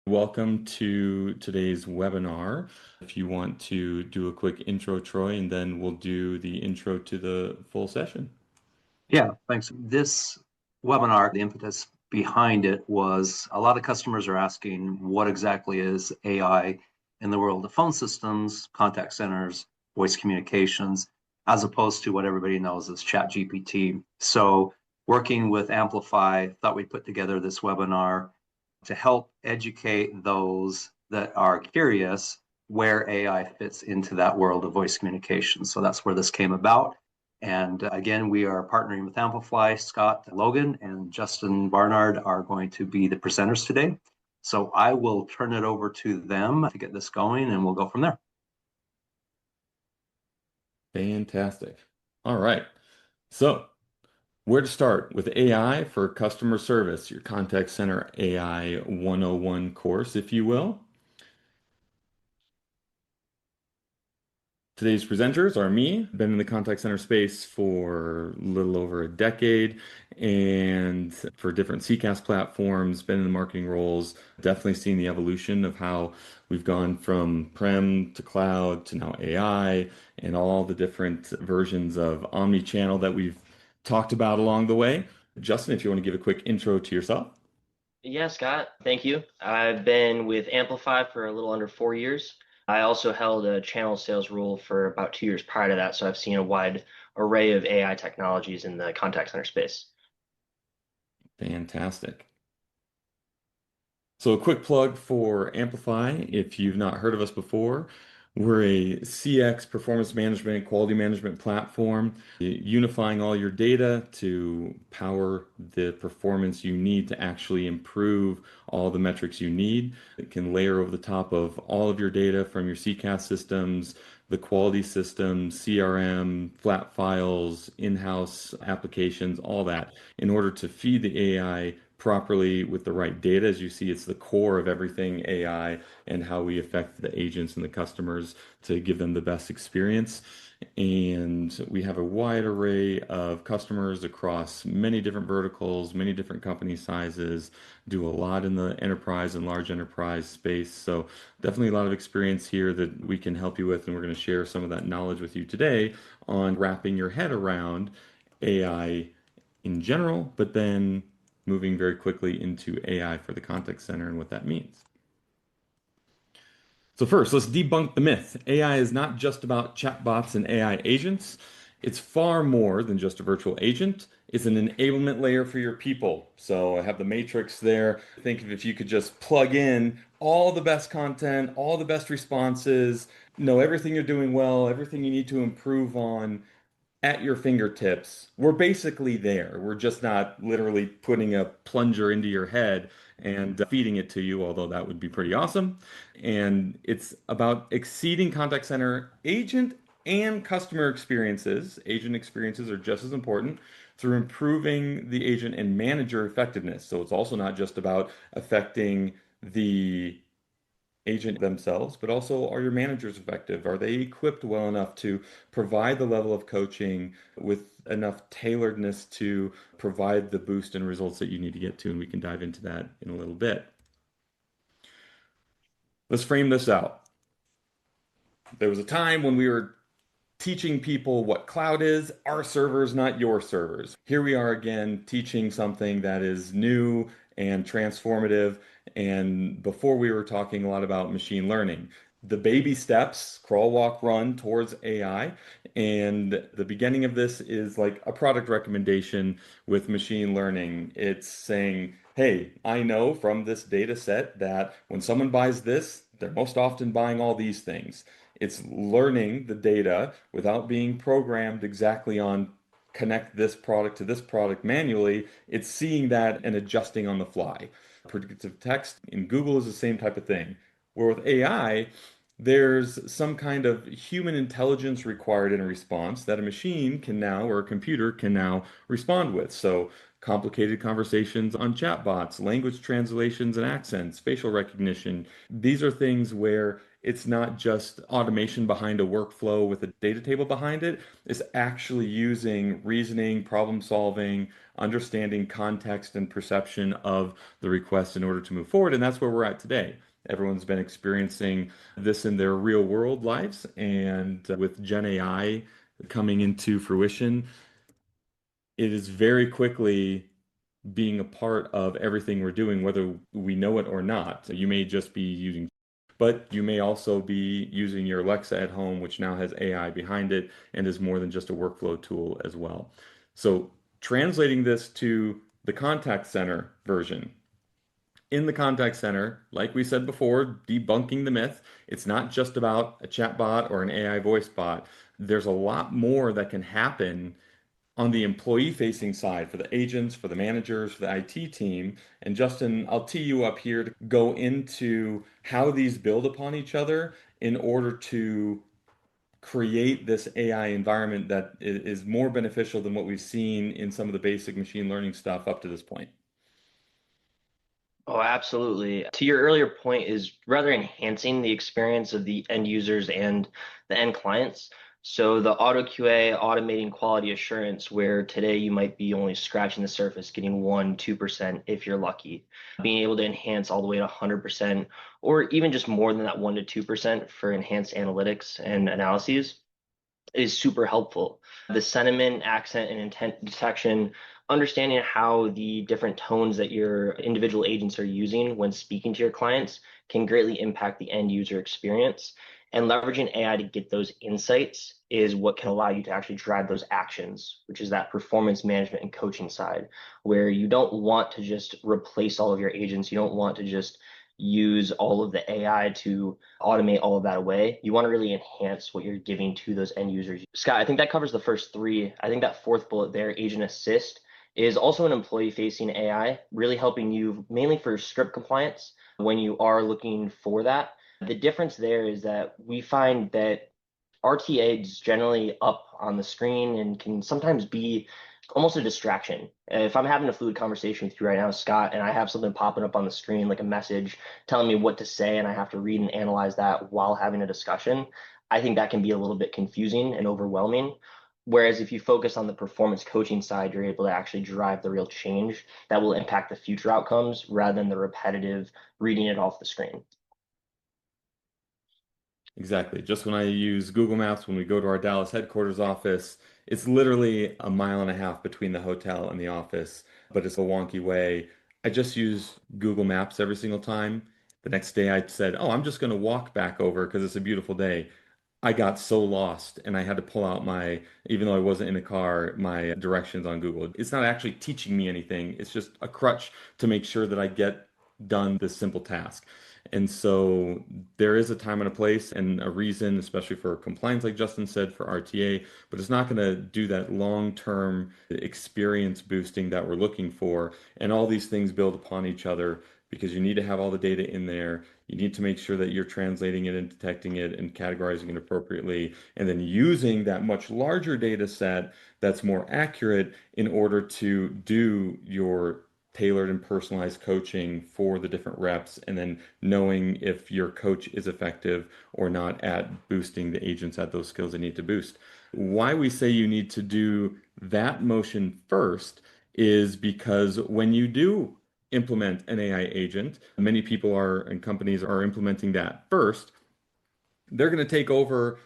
Welcome to today's webinar. If you want to do a quick intro, Troy, and then we'll do the intro to the full session. Yeah, thanks. This webinar, the impetus behind it was a lot of customers are asking what exactly is AI in the world of phone systems, contact centers, voice communications, as opposed to what everybody knows as ChatGPT. So working with AmplifAI, thought we'd put together this webinar to help educate those that are curious where AI fits into that world of voice communication. So that's where this came about. And again, we are partnering with AmplifAI. Scott, Logan, and Justin Barnard are going to be the presenters today. So I will turn it over to them to get this going, and we'll go from there. Fantastic. All right. So, where to start with AI for customer service, your contact center AI 101 course, if you will. Today's presenters are me. Been in the contact center space for a little over a decade and for different CCaaS platforms, been in the marketing roles, definitely seen the evolution of how we've gone from prem to cloud to now AI and all the different versions of omni-channel that we've talked about along the way. Justin, if you want to give a quick intro to yourself. Yeah, Scott, thank you. I've been with Amplify for a little under 4 years. I also held a channel sales role for about 2 years prior to that, so I've seen a wide array of AI technologies in the contact center space. Fantastic. So a quick plug for Amplify. If you've not heard of us before, we're a CX performance management, quality management platform, unifying all your data to power the performance you need to actually improve all the metrics you need. It can layer over the top of all of your data from your CCaaS systems, the quality systems, CRM, flat files, in-house applications, all that in order to feed the AI properly with the right data. As you see, it's the core of everything AI and how we affect the agents and the customers to give them the best experience. And we have a wide array of customers across many different verticals, many different company sizes, do a lot in the enterprise and large enterprise space. So definitely a lot of experience here that we can help you with. And we're going to share some of that knowledge with you today on wrapping your head around AI in general, but then moving very quickly into AI for the contact center and what that means. So first, let's debunk the myth. AI is not just about chatbots and AI agents. It's far more than just a virtual agent. It's an enablement layer for your people. So I have the matrix there. Think of if you could just plug in all the best content, all the best responses, know everything you're doing well, everything you need to improve on, at your fingertips. We're basically there. We're just not literally putting a plunger into your head and feeding it to you, although that would be pretty awesome. And it's about exceeding contact center agent and customer experiences. Agent experiences are just as important through improving the agent and manager effectiveness. So it's also not just about affecting the agent themselves, but also are your managers effective? Are they equipped well enough to provide the level of coaching with enough tailoredness to provide the boost and results that you need to get to? And we can dive into that in a little bit. Let's frame this out. There was a time when we were teaching people what cloud is, our servers, not your servers. Here we are again teaching something that is new and transformative. And before we were talking a lot about machine learning, the baby steps, crawl, walk, run towards AI. And the beginning of this is like a product recommendation with machine learning. It's saying, hey, I know from this data set that when someone buys this, they're most often buying all these things. It's learning the data without being programmed exactly on connect this product to this product manually. It's seeing that and adjusting on the fly. Predictive text in Google is the same type of thing. Where with AI, there's some kind of human intelligence required in a response that a machine can now, or a computer can now respond with. So complicated conversations on chatbots, language translations and accents, facial recognition. These are things where it's not just automation behind a workflow with a data table behind it. It's actually using reasoning, problem solving, understanding context and perception of the request in order to move forward. And that's where we're at today. Everyone's been experiencing this in their real world lives. And with Gen AI coming into fruition, it is very quickly being a part of everything we're doing, whether we know it or not. You may just be using, but you may also be using your Alexa at home, which now has AI behind it and is more than just a workflow tool as well. So translating this to the contact center version. In the contact center, like we said before, debunking the myth, it's not just about a chatbot or an AI voice bot. There's a lot more that can happen on the employee facing side for the agents, for the managers, for the IT team. And Justin, I'll tee you up here to go into how these build upon each other in order to create this AI environment that is more beneficial than what we've seen in some of the basic machine learning stuff up to this point. Oh, absolutely. To your earlier point is rather enhancing the experience of the end users and the end clients. So the auto QA, automating quality assurance, where today you might be only scratching the surface, getting 1, 2% if you're lucky. Being able to enhance all the way to 100%, or even just more than that 1 to 2% for enhanced analytics and analyses is super helpful. The sentiment, accent, and intent detection, understanding how the different tones that your individual agents are using when speaking to your clients can greatly impact the end user experience. And leveraging AI to get those insights is what can allow you to actually drive those actions, which is that performance management and coaching side, where you don't want to just replace all of your agents. You don't want to just use all of the AI to automate all of that away. You want to really enhance what you're giving to those end users. Scott, I think that covers the first three. I think that fourth bullet there, Agent Assist, is also an employee facing AI, really helping you mainly for script compliance when you are looking for that. The difference there is that we find that RTA is generally up on the screen and can sometimes be almost a distraction. If I'm having a fluid conversation with you right now, Scott, and I have something popping up on the screen, like a message telling me what to say, and I have to read and analyze that while having a discussion, I think that can be a little bit confusing and overwhelming. Whereas if you focus on the performance coaching side, you're able to actually drive the real change that will impact the future outcomes rather than the repetitive reading it off the screen. Exactly. Just when I use Google Maps, when we go to our Dallas headquarters office, it's literally a mile and a half between the hotel and the office, but it's a wonky way. I just use Google Maps every single time. The next day I said, oh, I'm just going to walk back over because it's a beautiful day. I got so lost and I had to pull out my, even though I wasn't in a car, my directions on Google. It's not actually teaching me anything. It's just a crutch to make sure that I get done this simple task. And so there is a time and a place and a reason, especially for compliance, like Justin said, for RTA, but it's not going to do that long-term experience boosting that we're looking for. And all these things build upon each other because you need to have all the data in there. You need to make sure that you're translating it and detecting it and categorizing it appropriately, and then using that much larger data set that's more accurate in order to do your tailored and personalized coaching for the different reps, and then knowing if your coach is effective or not at boosting the agents at those skills they need to boost. Why we say you need to do that motion first is because when you do implement an AI agent, many people are and companies are implementing that first, they're going to take over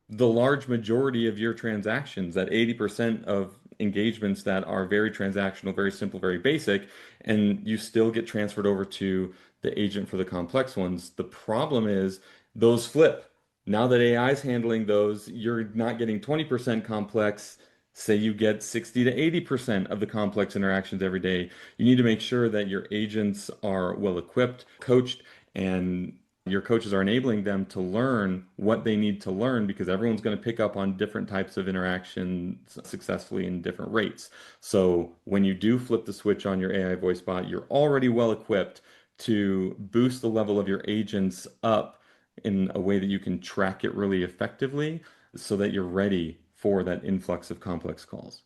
the large majority of your transactions, that 80% of engagements that are very transactional, very simple, very basic, and you still get transferred over to the agent for the complex ones. The problem is those flip. Now that AI is handling those, you're not getting 20% complex. Say you get 60 to 80% of the complex interactions every day. You need to make sure that your agents are well equipped, coached, and your coaches are enabling them to learn what they need to learn because everyone's going to pick up on different types of interactions successfully in different rates. So when you do flip the switch on your AI voice bot, you're already well equipped to boost the level of your agents up in a way that you can track it really effectively so that you're ready for that influx of complex calls.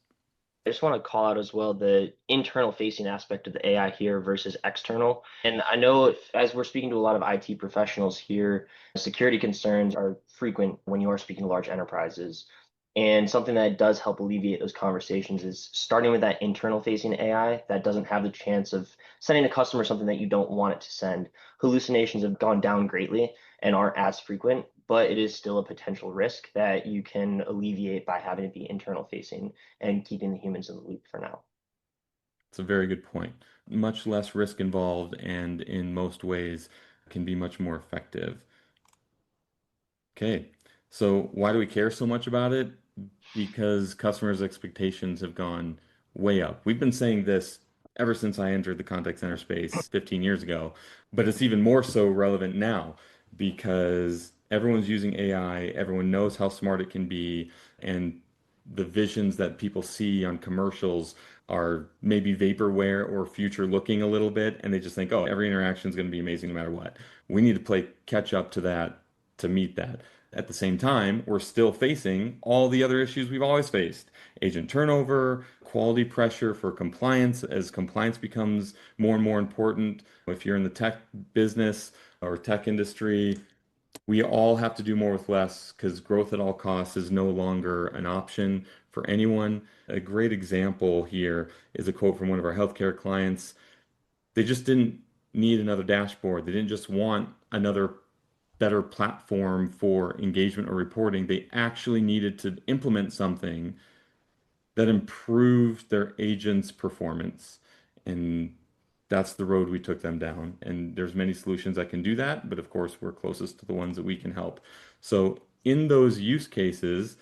I just want to call out as well the internal facing aspect of the AI here versus external. And I know as we're speaking to a lot of IT professionals here, security concerns are frequent when you are speaking to large enterprises. And something that does help alleviate those conversations is starting with that internal facing AI that doesn't have the chance of sending a customer something that you don't want it to send. Hallucinations have gone down greatly and aren't as frequent, but it is still a potential risk that you can alleviate by having it be internal facing and keeping the humans in the loop for now. It's a very good point. Much less risk involved, and in most ways can be much more effective. Okay, so why do we care so much about it? Because customers' expectations have gone way up. We've been saying this ever since I entered the contact center space 15 years ago, but it's even more so relevant now because everyone's using AI, everyone knows how smart it can be, and the visions that people see on commercials are maybe vaporware or future looking a little bit, and they just think, oh, every interaction is going to be amazing no matter what. We need to play catch up to that to meet that. At the same time, we're still facing all the other issues we've always faced. Agent turnover, quality pressure for compliance as compliance becomes more and more important. If you're in the tech business or tech industry, we all have to do more with less because growth at all costs is no longer an option for anyone. A great example here is a quote from one of our healthcare clients. They just didn't need another dashboard. They didn't just want another better platform for engagement or reporting. They actually needed to implement something that improved their agents' performance. And that's the road we took them down. And there's many solutions that can do that, but of course, we're closest to the ones that we can help. So in those use cases,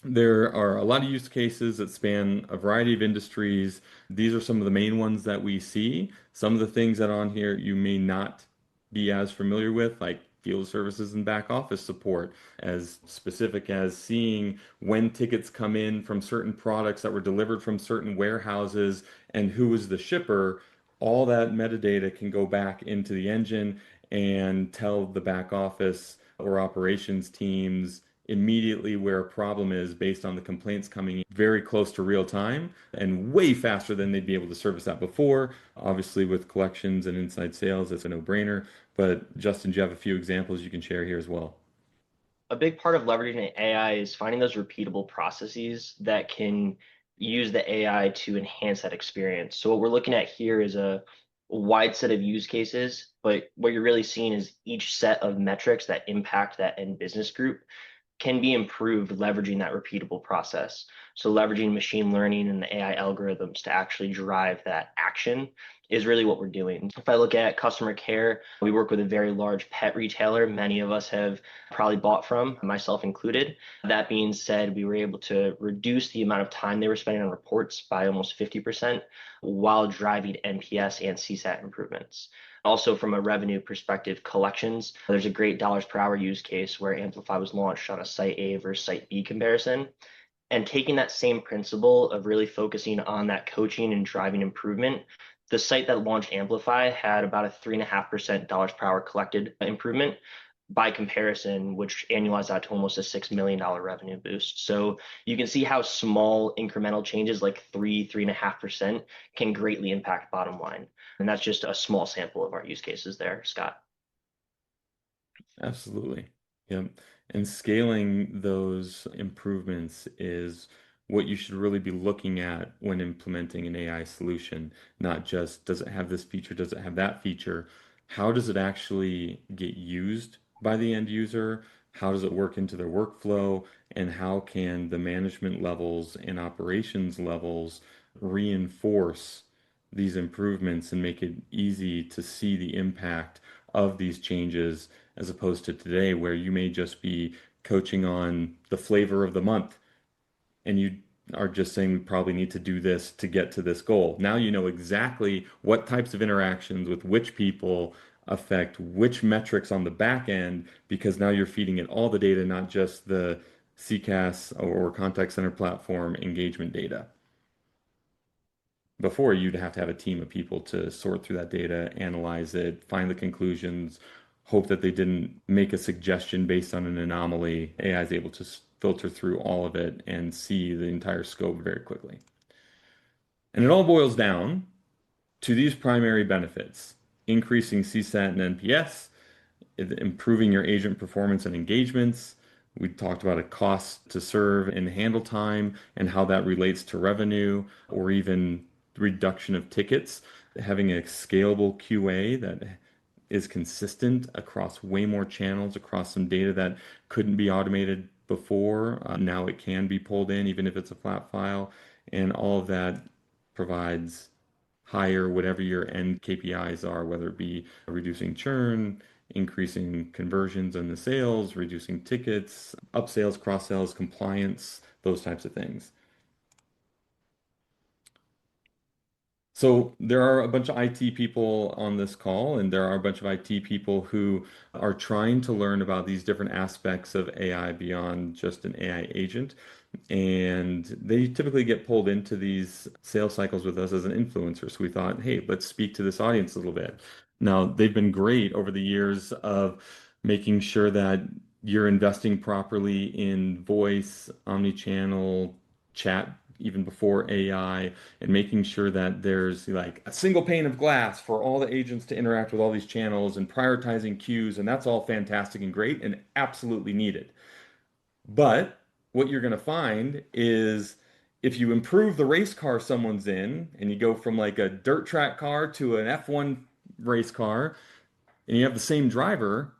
there are a lot of use cases that span a variety of industries. These are some of the main ones that we see. Some of the things that are on here you may not be as familiar with, like field services and back office support, as specific as seeing when tickets come in from certain products that were delivered from certain warehouses and who was the shipper. All that metadata can go back into the engine and tell the back office or operations teams immediately where a problem is based on the complaints coming in very close to real time and way faster than they'd be able to service that before. Obviously, with collections and inside sales, it's a no-brainer. But Justin, do you have a few examples you can share here as well? A big part of leveraging AI is finding those repeatable processes that can use the AI to enhance that experience. So what we're looking at here is a wide set of use cases, but what you're really seeing is each set of metrics that impact that end business group can be improved leveraging that repeatable process. So leveraging machine learning and the AI algorithms to actually drive that action is really what we're doing. If I look at customer care, we work with a very large pet retailer. Many of us have probably bought from, myself included. That being said, we were able to reduce the amount of time they were spending on reports by almost 50% while driving NPS and CSAT improvements. Also, from a revenue perspective, collections, there's a great dollars per hour use case where Amplify was launched on a site A versus site B comparison. And taking that same principle of really focusing on that coaching and driving improvement, the site that launched Amplify had about a 3.5% dollars per hour collected improvement by comparison, which annualized out to almost a $6 million revenue boost. So you can see how small incremental changes like 3.5% can greatly impact bottom line. And that's just a small sample of our use cases there, Scott. Absolutely. Yep. And scaling those improvements is what you should really be looking at when implementing an AI solution, not just does it have this feature, does it have that feature? How does it actually get used by the end user? How does it work into their workflow? And how can the management levels and operations levels reinforce these improvements and make it easy to see the impact of these changes as opposed to today where you may just be coaching on the flavor of the month and you are just saying we probably need to do this to get to this goal. Now you know exactly what types of interactions with which people affect which metrics on the back end because now you're feeding it all the data, not just the CCaaS or contact center platform engagement data. Before, you'd have to have a team of people to sort through that data, analyze it, find the conclusions, hope that they didn't make a suggestion based on an anomaly. AI is able to filter through all of it and see the entire scope very quickly. And it all boils down to these primary benefits: increasing CSAT and NPS, improving your agent performance and engagements. We talked about a cost to serve and handle time and how that relates to revenue or even reduction of tickets. Having a scalable QA that is consistent across way more channels, across some data that couldn't be automated before. Now it can be pulled in, even if it's a flat file. And all of that provides higher whatever your end KPIs are, whether it be reducing churn, increasing conversions in the sales, reducing tickets, upsales, cross sales, compliance, those types of things. So there are a bunch of IT people on this call, and there are a bunch of IT people who are trying to learn about these different aspects of AI beyond just an AI agent. And they typically get pulled into these sales cycles with us as an influencer. So we thought, hey, let's speak to this audience a little bit. Now, they've been great over the years of making sure that you're investing properly in voice, omni-channel, chat, even before AI, and making sure that there's like a single pane of glass for all the agents to interact with all these channels and prioritizing queues. And that's all fantastic and great and absolutely needed. But what you're going to find is if you improve the race car someone's in and you go from like a dirt track car to an F1 race car and you have the same driver,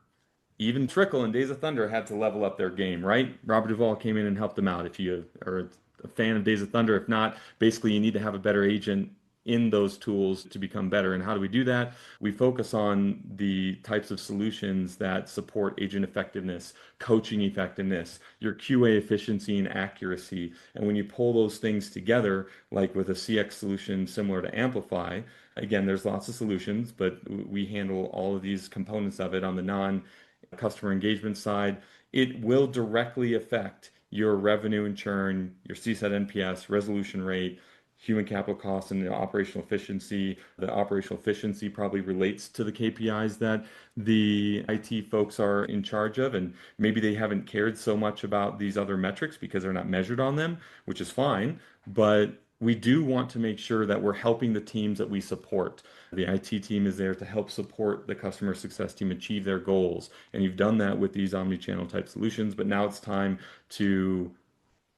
even Trickle and Days of Thunder had to level up their game, right? Robert Duvall came in and helped them out. If you are a fan of Days of Thunder, if not, basically you need to have a better agent in those tools to become better. And how do we do that? We focus on the types of solutions that support agent effectiveness, coaching effectiveness, your QA efficiency and accuracy. And when you pull those things together, like with a CX solution similar to Amplify, again, there's lots of solutions, but we handle all of these components of it on the non-customer engagement side. It will directly affect your revenue and churn, your CSAT NPS, resolution rate, human capital costs, and the operational efficiency. The operational efficiency probably relates to the KPIs that the IT folks are in charge of, and maybe they haven't cared so much about these other metrics because they're not measured on them, which is fine. But we do want to make sure that we're helping the teams that we support. The IT team is there to help support the customer success team achieve their goals. And you've done that with these omni-channel type solutions, but now it's time to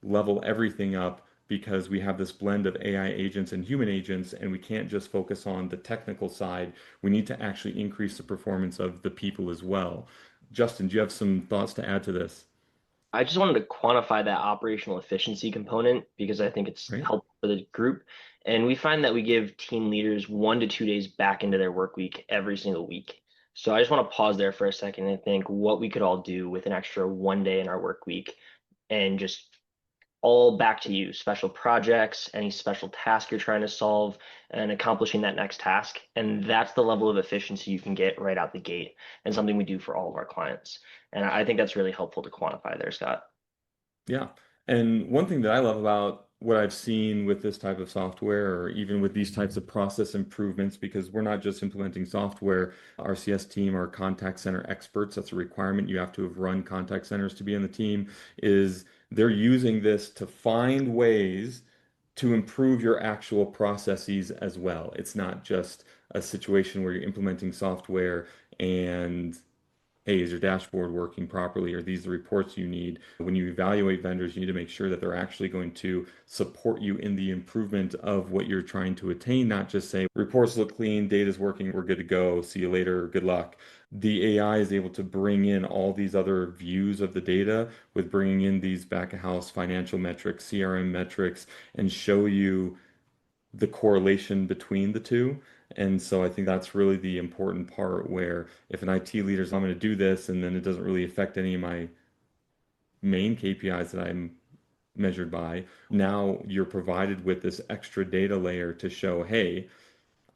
level everything up because we have this blend of AI agents and human agents, and we can't just focus on the technical side. We need to actually increase the performance of the people as well. Justin, do you have some thoughts to add to this? I just wanted to quantify that operational efficiency component because I think it's Right? helpful for the group. And we find that we give team leaders 1 to 2 days back into their work week every single week. So I just want to pause there for a second and think what we could all do with an extra 1 day in our work week and just all back to you, special projects, any special task you're trying to solve, and accomplishing that next task. And that's the level of efficiency you can get right out the gate, and something we do for all of our clients. And I think that's really helpful to quantify there, Scott. Yeah. And one thing that I love about what I've seen with this type of software, or even with these types of process improvements, because we're not just implementing software, our CS team are contact center experts. That's a requirement. You have to have run contact centers to be in the team, is they're using this to find ways to improve your actual processes as well. It's not just a situation where you're implementing software and hey, is your dashboard working properly? Are these the reports you need? When you evaluate vendors, you need to make sure that they're actually going to support you in the improvement of what you're trying to attain, not just say, reports look clean, data's working, we're good to go, see you later, good luck. The AI is able to bring in all these other views of the data with bringing in these back of house financial metrics, CRM metrics, and show you the correlation between the two. And so I think that's really the important part where if an IT leader is, I'm going to do this, and then it doesn't really affect any of my main KPIs that I'm measured by, now you're provided with this extra data layer to show, hey,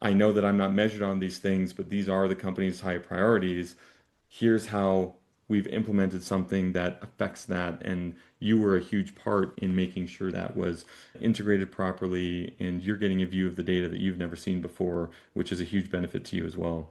I know that I'm not measured on these things, but these are the company's high priorities. Here's how we've implemented something that affects that. And you were a huge part in making sure that was integrated properly. And you're getting a view of the data that you've never seen before, which is a huge benefit to you as well.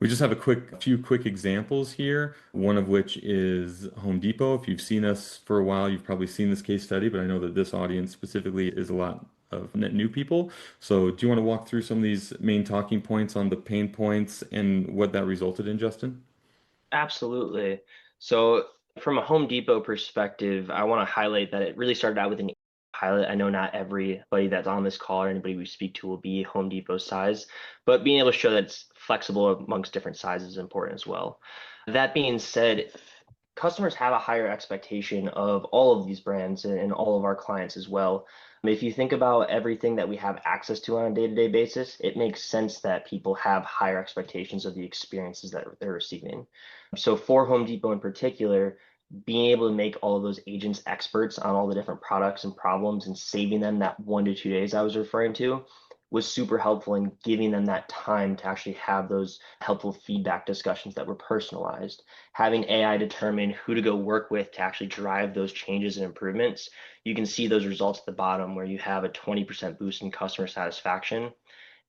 We just have a few quick examples here, one of which is Home Depot. If you've seen us for a while, you've probably seen this case study, but I know that this audience specifically is a lot of net new people. So do you want to walk through some of these main talking points on the pain points and what that resulted in, Justin? Absolutely. So, from a Home Depot perspective, I want to highlight that it really started out with an pilot. I know not everybody that's on this call or anybody we speak to will be Home Depot size, but being able to show that it's flexible amongst different sizes is important as well. That being said, customers have a higher expectation of all of these brands and all of our clients as well. If you think about everything that we have access to on a day-to-day basis, it makes sense that people have higher expectations of the experiences that they're receiving. So for Home Depot in particular, being able to make all of those agents experts on all the different products and problems and saving them that 1 to 2 days I was referring to was super helpful in giving them that time to actually have those helpful feedback discussions that were personalized. Having AI determine who to go work with to actually drive those changes and improvements, you can see those results at the bottom where you have a 20% boost in customer satisfaction.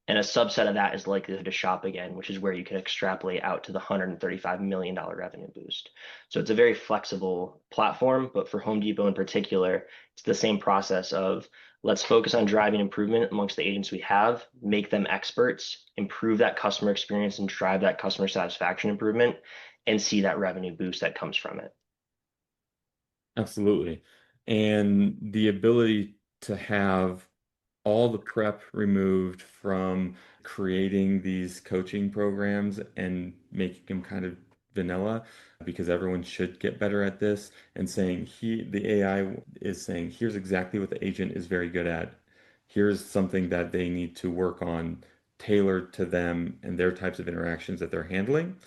And a subset of that is likelihood to shop again, which is where you can extrapolate out to the $135 million revenue boost. So it's a very flexible platform, but for Home Depot in particular, it's the same process of let's focus on driving improvement amongst the agents we have, make them experts, improve that customer experience and drive that customer satisfaction improvement, and see that revenue boost that comes from it. Absolutely. And the ability to have all the prep removed from creating these coaching programs and making them kind of vanilla because everyone should get better at this and saying the AI is saying here's exactly what the agent is very good at. Here's something that they need to work on tailored to them and their types of interactions that they're handling.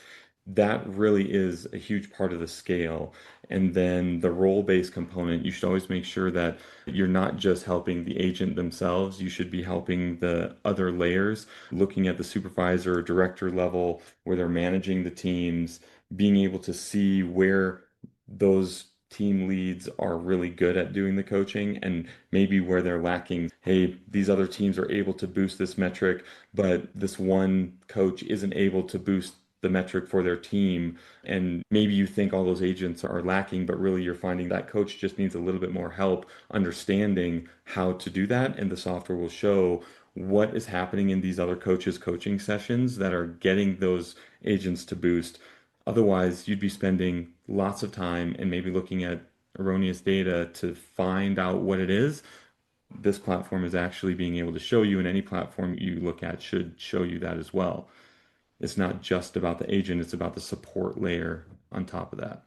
That really is a huge part of the scale. And then the role-based component, you should always make sure that you're not just helping the agent themselves, you should be helping the other layers, looking at the supervisor or director level where they're managing the teams, being able to see where those team leads are really good at doing the coaching and maybe where they're lacking. Hey, these other teams are able to boost this metric, but this one coach isn't able to boost the metric for their team. And maybe you think all those agents are lacking, but really you're finding that coach just needs a little bit more help understanding how to do that. And the software will show what is happening in these other coaches' coaching sessions that are getting those agents to boost. Otherwise, you'd be spending lots of time and maybe looking at erroneous data to find out what it is. This platform is actually being able to show you, and any platform you look at should show you that as well. It's not just about the agent, it's about the support layer on top of that.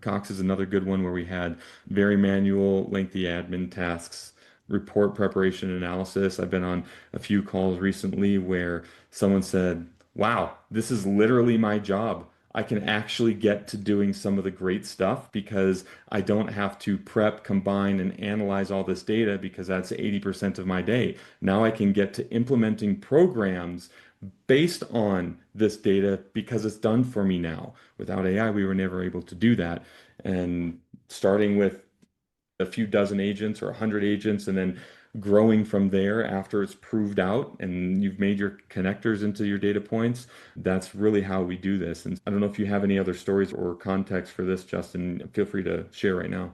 Cox is another good one where we had very manual, lengthy admin tasks, report preparation analysis. I've been on a few calls recently where someone said, wow, this is literally my job. I can actually get to doing some of the great stuff because I don't have to prep, combine, and analyze all this data because that's 80% of my day. Now I can get to implementing programs based on this data because it's done for me now. Without AI, we were never able to do that. And starting with a few dozen agents or 100 agents and then growing from there after it's proved out and you've made your connectors into your data points, that's really how we do this. And I don't know if you have any other stories or context for this, Justin. Feel free to share right now.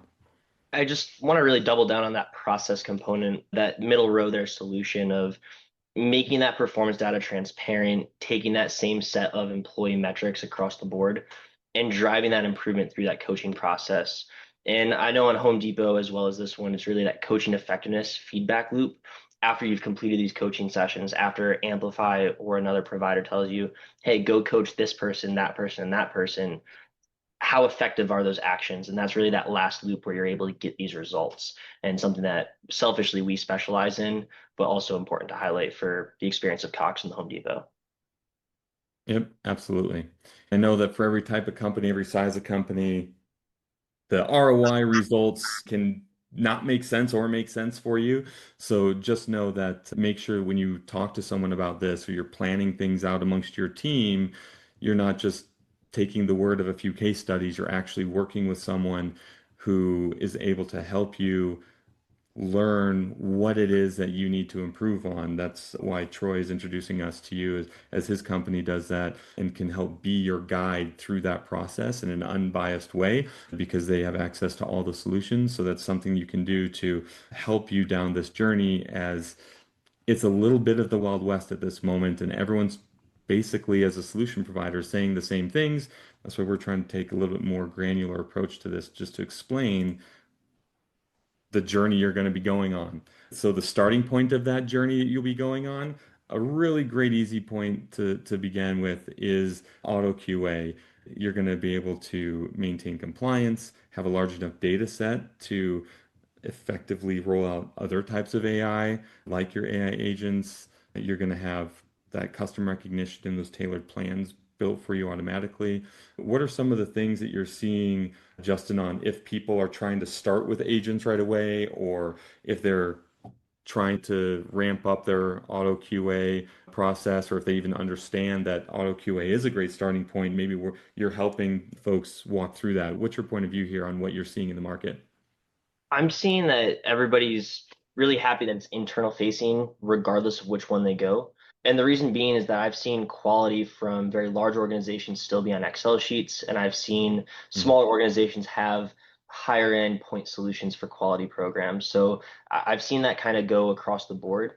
I just want to really double down on that process component, that middle row there solution of making that performance data transparent, taking that same set of employee metrics across the board and driving that improvement through that coaching process. And I know on Home Depot, as well as this one, it's really that coaching effectiveness feedback loop. After you've completed these coaching sessions, after Amplify or another provider tells you, hey, go coach this person, that person, and that person, how effective are those actions? And that's really that last loop where you're able to get these results, and something that selfishly we specialize in, but also important to highlight for the experience of Cox and the Home Depot. Yep, absolutely. I know that for every type of company, every size of company, the ROI results can not make sense or make sense for you. So just know that make sure when you talk to someone about this or you're planning things out amongst your team, you're not just taking the word of a few case studies, you're actually working with someone who is able to help you learn what it is that you need to improve on. That's why Troy is introducing us to you as his company does that and can help be your guide through that process in an unbiased way because they have access to all the solutions. So that's something you can do to help you down this journey as it's a little bit of the Wild West at this moment, and everyone's basically, as a solution provider, saying the same things. That's why we're trying to take a little bit more granular approach to this, just to explain the journey you're going to be going on. So the starting point of that journey that you'll be going on, a really great easy point to begin with is auto QA. You're going to be able to maintain compliance, have a large enough data set to effectively roll out other types of AI, like your AI agents. You're going to have that custom recognition and those tailored plans built for you automatically. What are some of the things that you're seeing, Justin, on if people are trying to start with agents right away, or if they're trying to ramp up their auto QA process, or if they even understand that auto QA is a great starting point? Maybe you're helping folks walk through that. What's your point of view here on what you're seeing in the market? I'm seeing that everybody's really happy that it's internal facing, regardless of which one they go. And the reason being is that I've seen quality from very large organizations still be on Excel sheets, and I've seen Mhm. smaller organizations have higher end point solutions for quality programs. So I've seen that kind of go across the board.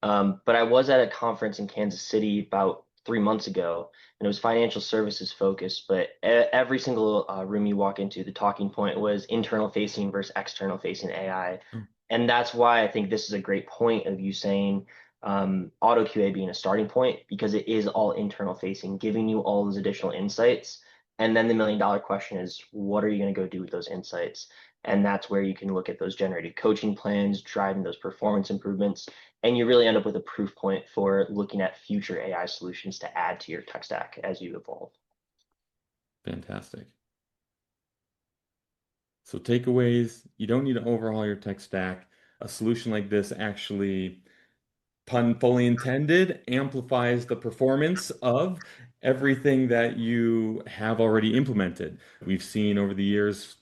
But I was at a conference in Kansas City about 3 months ago, and it was financial services focused. But every single room you walk into, the talking point was internal facing versus external facing AI. Oh, And that's why I think this is a great point of you saying auto QA being a starting point because it is all internal facing, giving you all those additional insights. And then the $1 million question is, what are you going to go do with those insights? And that's where you can look at those generated coaching plans, driving those performance improvements, and you really end up with a proof point for looking at future AI solutions to add to your tech stack as you evolve. fantastic. So takeaways, you don't need to overhaul your tech stack. A solution like this actually, pun fully intended, amplifies the performance of everything that you have already implemented. We've seen over the years,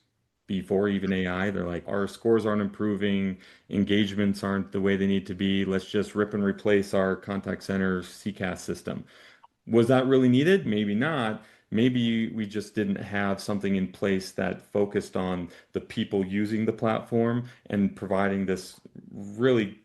before even AI, they're like, our scores aren't improving, engagements aren't the way they need to be. Let's just rip and replace our contact center CCaaS system. Was that really needed? Maybe not. Maybe we just didn't have something in place that focused on the people using the platform and providing this really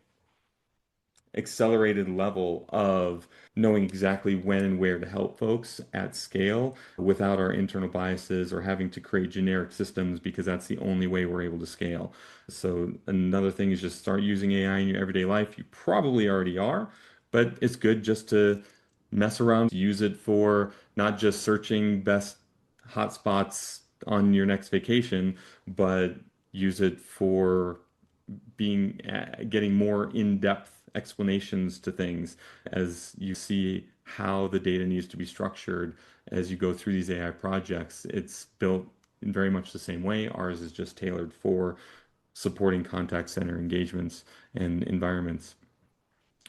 accelerated level of knowing exactly when and where to help folks at scale without our internal biases or having to create generic systems because that's the only way we're able to scale. So another thing is just start using AI in your everyday life. You probably already are, but it's good just to mess around, use it for not just searching best hotspots on your next vacation, but use it for being getting more in-depth explanations to things as you see how the data needs to be structured as you go through these AI projects. It's built in very much the same way. Ours is just tailored for supporting contact center engagements and environments.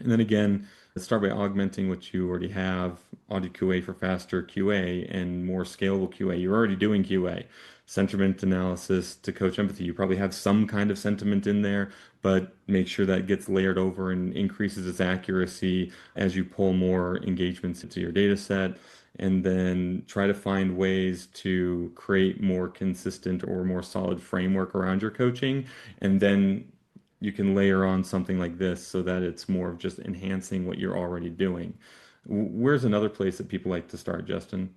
And then again, let's start by augmenting what you already have, auto QA for faster QA and more scalable QA. You're already doing QA, sentiment analysis to coach empathy. You probably have some kind of sentiment in there, but make sure that gets layered over and increases its accuracy as you pull more engagements into your data set. And then try to find ways to create more consistent or more solid framework around your coaching. And then you can layer on something like this so that it's more of just enhancing what you're already doing. Where's another place that people like to start, Justin?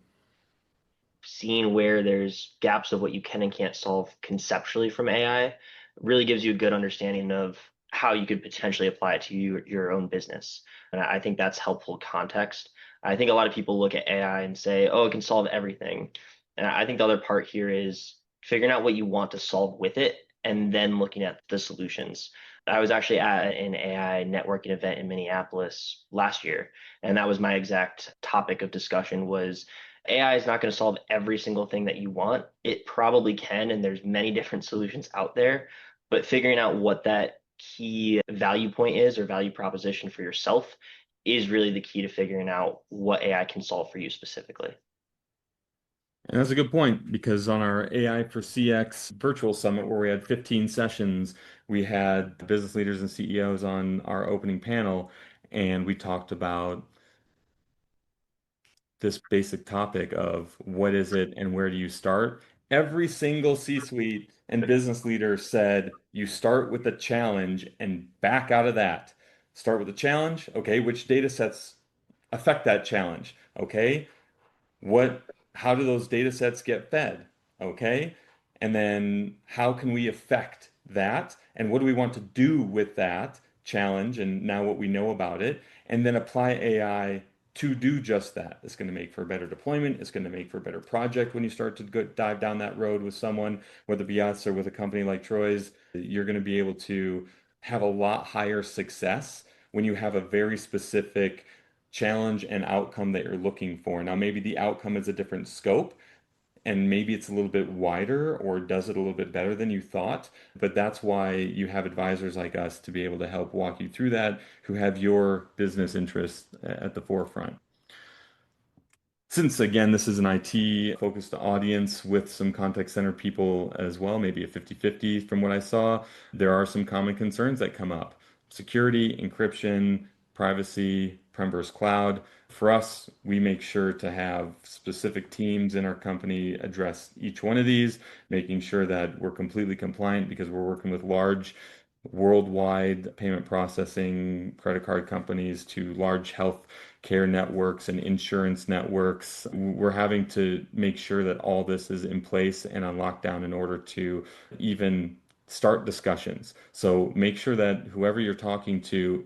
Seeing where there's gaps of what you can and can't solve conceptually from AI really gives you a good understanding of how you could potentially apply it to your own business. And I think that's helpful context. I think a lot of people look at AI and say, oh, it can solve everything. And I think the other part here is figuring out what you want to solve with it and then looking at the solutions. I was actually at an AI networking event in Minneapolis last year, and that was my exact topic of discussion was AI is not going to solve every single thing that you want. It probably can, and there's many different solutions out there, but figuring out what that key value point is or value proposition for yourself is really the key to figuring out what AI can solve for you specifically. And that's a good point because on our AI for CX virtual summit, where we had 15 sessions, we had the business leaders and CEOs on our opening panel, and we talked about this basic topic of what is it and where do you start. Every single C-suite and business leader said you start with a challenge and back out of that. Start with a challenge. Okay, which data sets affect that challenge? Okay, what, how do those data sets get fed? Okay. And then how can we affect that? And what do we want to do with that challenge and now what we know about it? And then apply AI to do just that. It's going to make for a better deployment. It's going to make for a better project when you start to dive down that road with someone, whether it be us or with a company like Troy's. You're going to be able to have a lot higher success when you have a very specific challenge and outcome that you're looking for. Now, maybe the outcome is a different scope, and maybe it's a little bit wider or does it a little bit better than you thought. But that's why you have advisors like us to be able to help walk you through that, who have your business interests at the forefront. Since again, this is an IT focused audience with some contact center people as well, maybe a 50-50 from what I saw, there are some common concerns that come up. Security, encryption, privacy, prem versus cloud. For us, we make sure to have specific teams in our company address each one of these, making sure that we're completely compliant because we're working with large worldwide payment processing credit card companies to large health care networks and insurance networks. We're having to make sure that all this is in place and on lockdown in order to even start discussions. So make sure that whoever you're talking to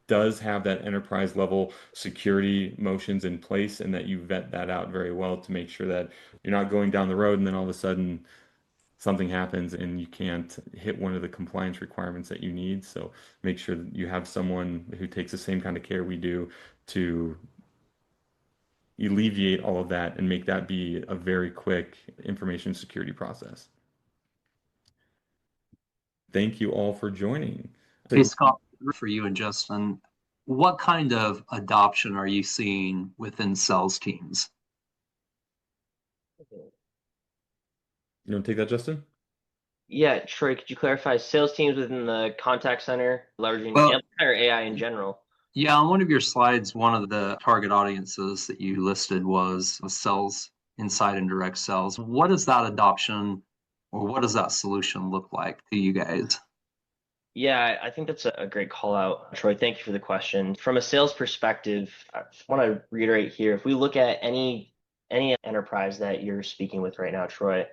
does have that enterprise level security motions in place and that you vet that out very well to make sure that you're not going down the road and then all of a sudden something happens and you can't hit one of the compliance requirements that you need. So make sure that you have someone who takes the same kind of care we do to alleviate all of that and make that be a very quick information security process. Thank you all for joining. Hey, Scott, for you and Justin, what kind of adoption are you seeing within sales teams? You want to take that, Justin? Yeah, Troy, could you clarify sales teams within the contact center leveraging Well, Amplify or AI in general? yeah, on one of your slides, one of the target audiences that you listed was sales inside and direct sales. What does that adoption or what does that solution look like to you guys? Yeah, I think that's a great call out, Troy. Thank you for the question. From a sales perspective, I just want to reiterate here, if we look at any enterprise that you're speaking with right now, Troy,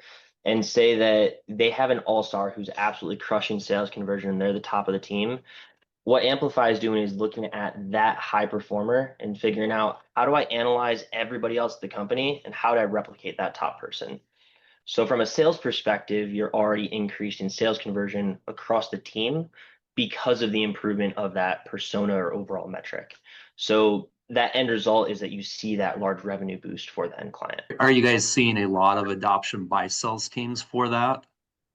and say that they have an all-star who's absolutely crushing sales conversion and they're the top of the team, what Amplify is doing is looking at that high performer and figuring out how do I analyze everybody else at the company and how do I replicate that top person. So from a sales perspective, you're already increasing sales conversion across the team because of the improvement of that persona or overall metric. So that end result is that you see that large revenue boost for the end client. Are you guys seeing a lot of adoption by sales teams for that?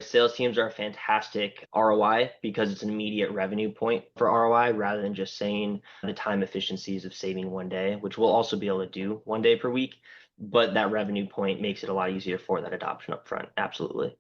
Sales teams are a fantastic ROI because it's an immediate revenue point for ROI rather than just saying the time efficiencies of saving 1 day, which we'll also be able to do 1 day per week. But that revenue point makes it a lot easier for that adoption up front. Absolutely.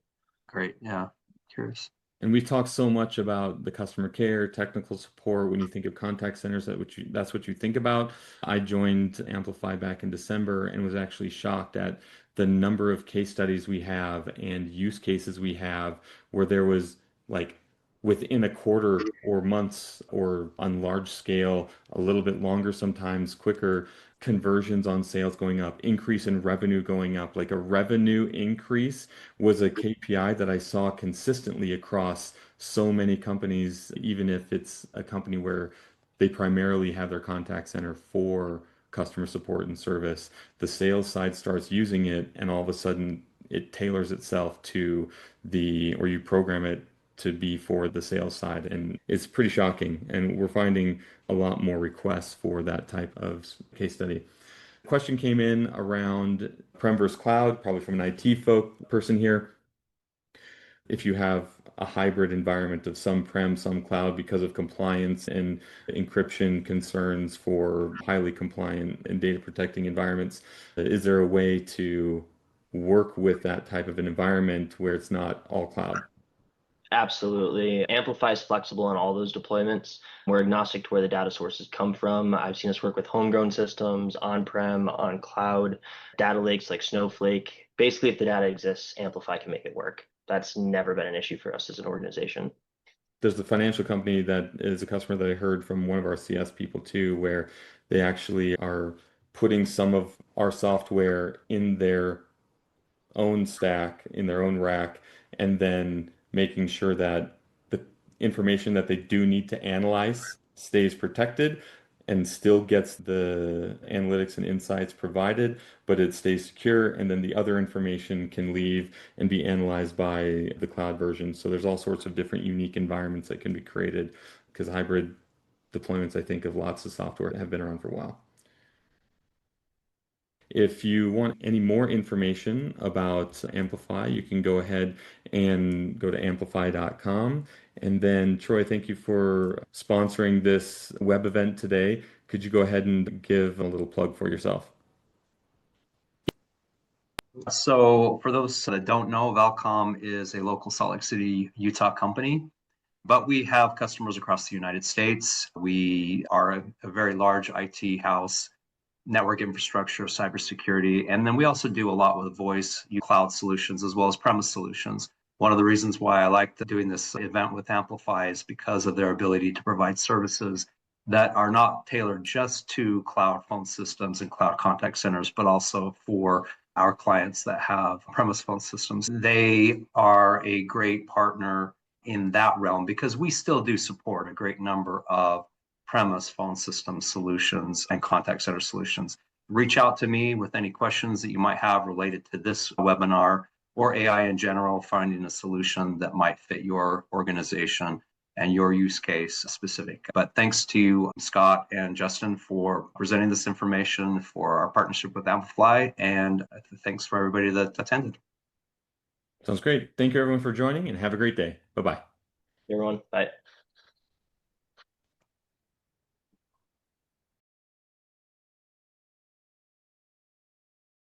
Great. Yeah. Curious. And we've talked so much about the customer care, technical support. When you think of contact centers, that's what you think about. I joined Amplify back in December and was actually shocked at the number of case studies we have and use cases we have where there was like within a quarter or months or on large scale, a little bit longer, sometimes quicker conversions on sales going up, increase in revenue going up, like a revenue increase was a KPI that I saw consistently across so many companies, even if it's a company where they primarily have their contact center for customer support and service. The sales side starts using it, and all of a sudden it tailors itself to or you program it to be for the sales side. And it's pretty shocking. And we're finding a lot more requests for that type of case study. Question came in around prem versus cloud, probably from an IT person here. If you have a hybrid environment of some prem, some cloud because of compliance and encryption concerns for highly compliant and data protecting environments, is there a way to work with that type of an environment where it's not all cloud? Absolutely. Amplify is flexible on all those deployments. We're agnostic to where the data sources come from. I've seen us work with homegrown systems, on-prem, on cloud, data lakes like Snowflake. Basically, if the data exists, Amplify can make it work. That's never been an issue for us as an organization. There's the financial company that is a customer that I heard from one of our CS people too, where they actually are putting some of our software in their own stack, in their own rack, and then making sure that the information that they do need to analyze stays protected and still gets the analytics and insights provided, but it stays secure, and then the other information can leave and be analyzed by the cloud version. So there's all sorts of different unique environments that can be created because hybrid deployments, I think, of lots of software have been around for a while. If you want any more information about Amplify, you can go ahead and go to amplify.com. And then, Troy, thank you for sponsoring this web event today. Could you go ahead and give a little plug for yourself? So for those that don't know, Valkcom is a local Salt Lake City, Utah company, but we have customers across the United States. We are a very large IT house, network infrastructure, cybersecurity, and then we also do a lot with voice, cloud solutions, as well as premise solutions. One of the reasons why I like doing this event with Amplify is because of their ability to provide services that are not tailored just to cloud phone systems and cloud contact centers, but also for our clients that have premise phone systems. They are a great partner in that realm because we still do support a great number of premise phone system solutions and contact center solutions. Reach out to me with any questions that you might have related to this webinar or AI in general, finding a solution that might fit your organization and your use case specific. But thanks to Scott and Justin for presenting this information, for our partnership with Amplify, and thanks for everybody that attended. Sounds great. Thank you everyone for joining and have a great day. Bye-bye. Everyone, bye.